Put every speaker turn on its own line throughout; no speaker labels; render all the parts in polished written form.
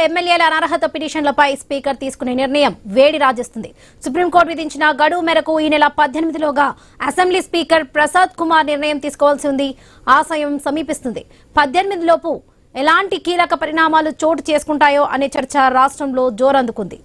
ఎమ్మెల్యేల అనర్హత పిటిషన్లపై స్పీకర్ తీసుకునే నిర్ణయం వేడి రాజేస్తుంది. సుప్రీంకోర్టు విధించిన గడువు మేరకు ఈ నెల 18లోగా అసెంబ్లీ స్పీకర్ ప్రసాద్ కుమార్ నిర్ణయం తీసుకోవాల్సి ఉంది. ఆ సమయం సమీపిస్తుంది. 18 లోపు ఎలాంటి కీలక పరిణామాలు చోటు చేసుకుంటాయో అనే చర్చ రాష్ట్రంలో జోరందుకుంది.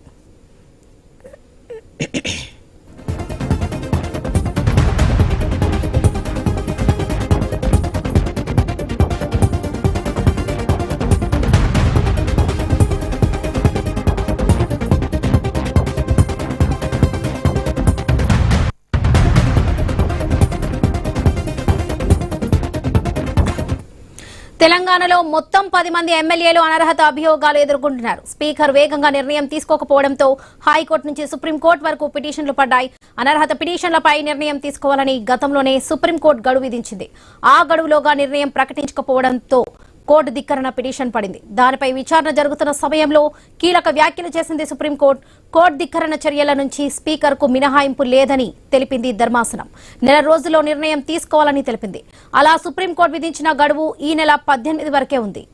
తెలంగాణలో మొత్తం 10 మంది ఎమ్మెల్యేలు అనర్హత అభియోగాలు ఎదుర్కొంటున్నారు. స్పీకర్ వేగంగా నిర్ణయం తీసుకోకపోవడంతో హైకోర్టు నుంచి సుప్రీంకోర్టు వరకు పిటిషన్లు పడ్డాయి. అనర్హత పిటిషన్లపై నిర్ణయం తీసుకోవాలని గతంలోనే సుప్రీంకోర్టు గడువు విధించింది. ఆ గడువులోగా నిర్ణయం ప్రకటించకపోవడంతో కోర్టు ధిక్కరణ పిటిషన్ పడింది. దానిపై విచారణ జరుగుతున్న సమయంలో కీలక వ్యాఖ్యలు చేసింది సుప్రీంకోర్టు. కోర్టు ధిక్కరణ చర్యల నుంచి స్పీకర్ కు మినహాయింపు లేదని తెలిపింది ధర్మాసనం. నెల రోజుల్లో నిర్ణయం తీసుకోవాలని తెలిపింది. అలా సుప్రీంకోర్టు విధించిన గడువు ఈ నెల 18 వరకే ఉంది.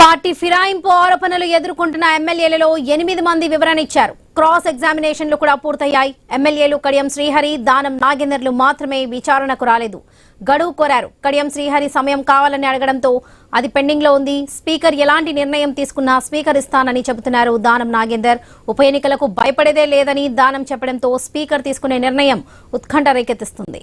పార్టీ ఫిరాయింపు ఆరోపణలు ఎదుర్కొంటున్న ఎమ్మెల్యేలలో 8 మంది వివరణ ఇచ్చారు. క్రాస్ ఎగ్జామినేషన్లు కూడా పూర్తయ్యాయి. ఎమ్మెల్యేలు కడియం శ్రీహరి, దానం నాగేందర్లు మాత్రమే విచారణకు రాలేదు. గడువు కోరారు. కడియం శ్రీహరి సమయం కావాలని అడగడంతో అది పెండింగ్ లో ఉంది. స్పీకర్ ఎలాంటి నిర్ణయం తీసుకున్నా స్వీకరిస్తానని చెబుతున్నారు దానం నాగేందర్. ఉప ఎన్నికలకు భయపడేదే లేదని దానం చెప్పడంతో స్పీకర్ తీసుకునే నిర్ణయం ఉత్కంఠ రేకెత్తిస్తుంది.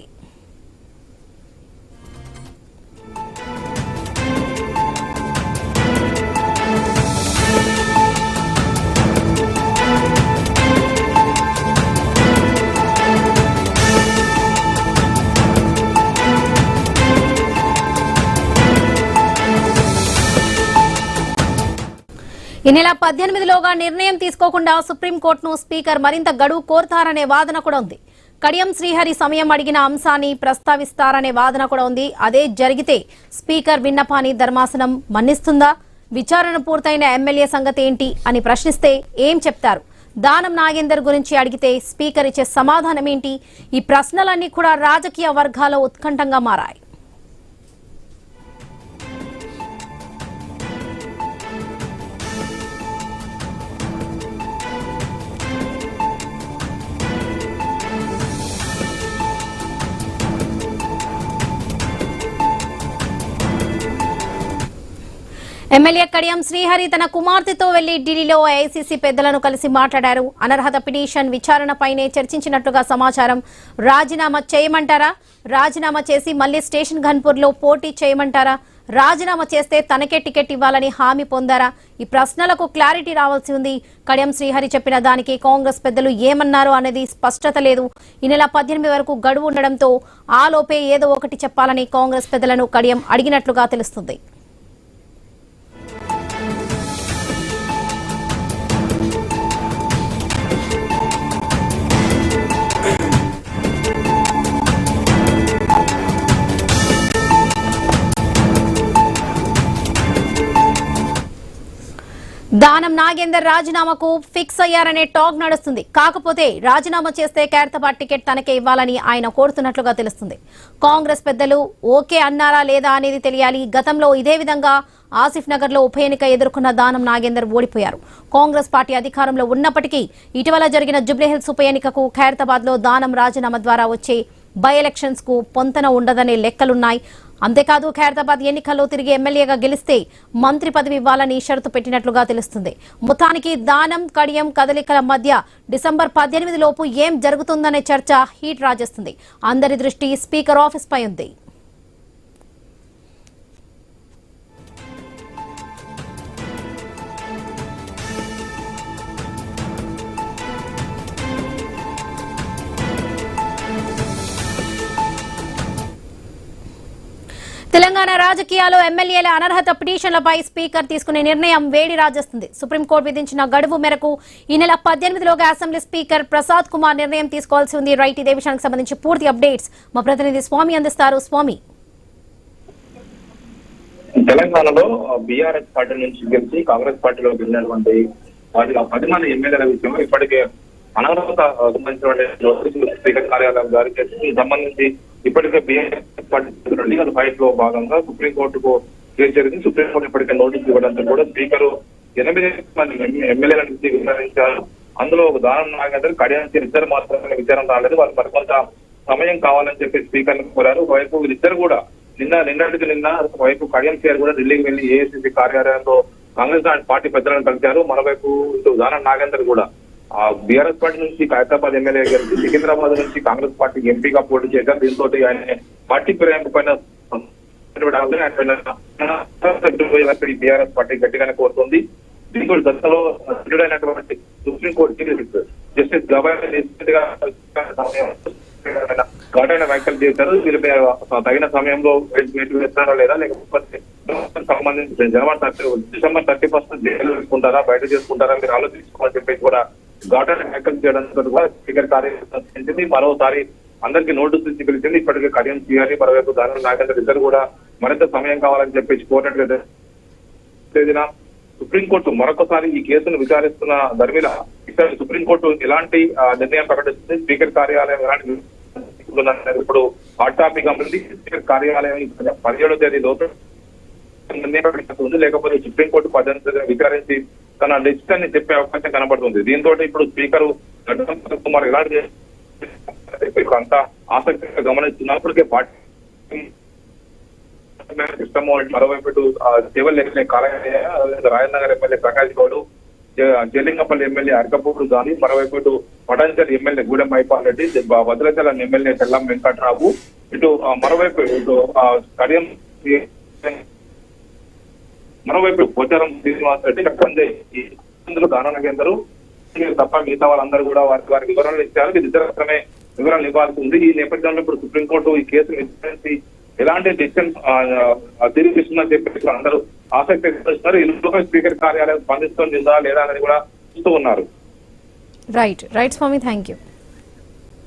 ఈ నెల 18లోగా నిర్ణయం తీసుకోకుండా సుప్రీంకోర్టును స్పీకర్ మరింత గడువు కోరతారనే వాదన కూడా ఉంది. కడియం శ్రీహరి సమయం అడిగిన అంశాన్ని ప్రస్తావిస్తారనే వాదన కూడా ఉంది. అదే జరిగితే స్పీకర్ విన్నపాన్ని ధర్మాసనం మన్నిస్తుందా? విచారణ పూర్తయిన ఎమ్మెల్యే సంగతి ఏంటి అని ప్రశ్నిస్తే ఏం చెప్తారు? దానం నాగేందర్ గురించి అడిగితే స్పీకర్ ఇచ్చే సమాధానం ఏంటి? ఈ ప్రశ్నలన్నీ కూడా రాజకీయ వర్గాల్లో ఉత్కంఠంగా మారాయి. ఎమ్మెల్యే కడియం శ్రీహరి తన కుమార్తెతో వెళ్లి ఢిల్లీలో ఐసీసీ పెద్దలను కలిసి మాట్లాడారు. అనర్హత పిటిషన్ విచారణపైనే చర్చించినట్లుగా సమాచారం. రాజీనామా చేయమంటారా? రాజీనామా చేసి మళ్లీ స్టేషన్ ఘన్పూర్లో పోటీ చేయమంటారా? రాజీనామా చేస్తే తనకే టికెట్ ఇవ్వాలని హామీ పొందారా? ఈ ప్రశ్నలకు క్లారిటీ రావాల్సి ఉంది. కడియం శ్రీహరి చెప్పిన దానికి కాంగ్రెస్ పెద్దలు ఏమన్నారు అనేది స్పష్టత లేదు. ఈ నెల 18 వరకు గడువు ఉండడంతో ఆ లోపే ఏదో ఒకటి చెప్పాలని కాంగ్రెస్ పెద్దలను కడియం అడిగినట్లుగా తెలుస్తుంది. దానం నాగేందర్ రాజీనామాకు ఫిక్స్ అయ్యారనే టాక్ నడుస్తుంది. కాకపోతే రాజీనామా చేస్తే ఖైరతాబాద్ టికెట్ తనకే ఇవ్వాలని ఆయన కోరుతున్నట్లుగా తెలుస్తుంది. కాంగ్రెస్ పెద్దలు ఓకే అన్నారా లేదా అనేది తెలియాలి. గతంలో ఇదే విధంగా ఆసిఫ్ నగర్ లో ఉప ఎన్నిక ఎదుర్కొన్న దానం నాగేందర్ ఓడిపోయారు. కాంగ్రెస్ పార్టీ అధికారంలో ఉన్నప్పటికీ ఇటీవల జరిగిన జుబ్లీహిల్స్ ఉప ఎన్నికకు ఖైరతాబాద్ లో దానం రాజీనామా ద్వారా వచ్చే బై ఎలక్షన్స్ కు పొంతన ఉండదనే లెక్కలున్నాయి. అంతేకాదు ఖైరతాబాద్ ఎన్నికల్లో తిరిగి ఎమ్మెల్యేగా గెలిస్తే మంత్రి పదవి ఇవ్వాలని షరతు పెట్టినట్లుగా తెలుస్తుంది. మొత్తానికి దానం కడియం కదలికల మధ్య డిసెంబర్ 18 లోపు ఏం జరుగుతుందనే చర్చ హీట్ రాజేస్తుంది. అందరి దృష్టి స్పీకర్ ఆఫీస్ పై ఉంది. తెలంగాణ తెలంగాణ రాజకీయాల్లో ఎమ్మెల్యేల అనర్హత పిటిషన్లపై స్పీకర్ తీసుకునే నిర్ణయం వేడి రాజేస్తుంది. సుప్రీంకోర్టు విధించిన గడువు మేరకు ఈ నెల 18లోగా అసెంబ్లీ స్పీకర్ ప్రసాద్ కుమార్ నిర్ణయం తీసుకోవాల్సి ఉంది. రైట్, ఇదే విషయానికి సంబంధించి పూర్తి అప్డేట్స్ మా ప్రతినిధి స్వామి అందిస్తారు. స్వామి,
తెలంగాణలో బీఆర్ఎస్ పార్టీ నుంచి గెలిచి కాంగ్రెస్ పార్టీలో వెళ్ళినటువంటి 10 మంది ఎమ్మెల్యేల విషయంలో ఇప్పటికే అనర్హత సంబంధించిన స్పీకర్ కార్యాలయం జారీ చేసి సంబంధించి ఇప్పటికే బీఆర్ఎస్ పార్టీ ఫైట్ లో భాగంగా సుప్రీంకోర్టుకు కేసు జరిగింది. సుప్రీంకోర్టు ఇప్పటికే నోటీసు ఇవ్వడంతో కూడా స్పీకర్ 8 మంది ఎమ్మెల్యేల నుంచి విచారించారు. అందులో ఒక దానం నాగేందర్, కడియం ఇద్దరు మాత్రమే విచారణ రాలేదు. వాళ్ళు మరికొంత సమయం కావాలని చెప్పి స్పీకర్ కోరారు. ఒకవైపు వీళ్ళిద్దరు కూడా నిన్న వైపు కడియం చేర్ కూడా ఢిల్లీకి వెళ్లి ఏఐసీసీ కార్యాలయంలో కాంగ్రెస్ పార్టీ పెద్దలను కలిశారు. మరోవైపు ఇటు దానం నాగేందర్ కూడా బీఆర్ఎస్ పార్టీ నుంచి ఖైరతాబాద్ ఎమ్మెల్యే గెలిచి సికింద్రాబాద్ నుంచి కాంగ్రెస్ పార్టీకి ఎంపీగా పోటీ చేశారు. దీంతో ఆయన పార్టీ ఫిరాయింపు పైన బీఆర్ఎస్ పార్టీ గట్టిగానే కోరుతుంది. దీంతో గతంలో సభ్యుడైనటువంటి సుప్రీంకోర్టు జస్టిస్ గవాయ్ ఘాటైన వ్యాఖ్యలు చేశారు. వీళ్ళపై తగిన సమయంలో వేస్తారా లేదా, లేకపోతే సంబంధించి డిసెంబర్ 31 జైలు వేసుకుంటారా, బయట చేసుకుంటారా, మీరు ఆలోచించుకోమని చెప్పేసి కూడా ఘాటైన వ్యాఖ్యలు చేయడంతో కూడా స్పీకర్ కార్యక్రమం మరోసారి అందరికీ నోటీసు ఇచ్చి పిలిచింది. ఇప్పటికే కడియం చేయాలి, మరోవైపు దాని నాగేందర్ ఇద్దరు కూడా మరింత సమయం కావాలని చెప్పేసి కోరినట్లయితే తేదీన సుప్రీంకోర్టు మరొకసారి ఈ కేసును విచారిస్తున్న దర్మిల ఇక్కడ సుప్రీంకోర్టు ఎలాంటి నిర్ణయం ప్రకటిస్తుంది, స్పీకర్ కార్యాలయం ఎలాంటి ఇప్పుడు హాట్ టాపిక్ ఉంది. స్పీకర్ కార్యాలయం 17వ తేదీ లోపు నిర్ణయం ప్రకటిస్తుంది, లేకపోతే సుప్రీంకోర్టు 18వ తేదీన విచారించి తన డెసిషన్ ని చెప్పే అవకాశం కనబడుతుంది. దీంతో ఇప్పుడు స్పీకర్ ప్రసాద్ కుమార్ ఎలాంటి అంతా ఆసక్తిగా గమనిస్తున్నప్పటికే పార్టీ మరోవైపు సివిల్ ఎమ్మెల్యే కాలయ్య, రాజనగర్ ఎమ్మెల్యే ప్రకాష్ గౌడ్, జలింగపల్లి ఎమ్మెల్యే అరకపూరు గాని, మరోవైపు ఇటు పటాన్చల్ ఎమ్మెల్యే గూడెం మైపాల్ రెడ్డి, భద్రాచలం ఎమ్మెల్యే తెల్లం వెంకట్రావు, ఇటు మరోవైపు ఇటు కడియం మరోవైపు పోచారం శ్రీనివాస్ రెడ్డి, అందరూ దానం నాగేందర్ తప్ప మిగతా వాళ్ళందరూ కూడా వారి వివరాలు ఇచ్చారు. ఇది ఇద్దరు వివరాలు ఇవ్వాల్సి ఉంది. ఈ నేపథ్యంలో ఇప్పుడు సుప్రీంకోర్టు ఈ కేసును విచారించి ఎలాంటి డిసిషన్ తిరిగిస్తుందని చెప్పేసి అందరూ ఆసక్తి చూస్తున్నారు. ఇందులో స్పీకర్ కార్యాలయం స్పందిస్తుందా లేదా అనేది కూడా చూస్తూ ఉన్నారు.
రైట్ స్వామి, థ్యాంక్ యూ.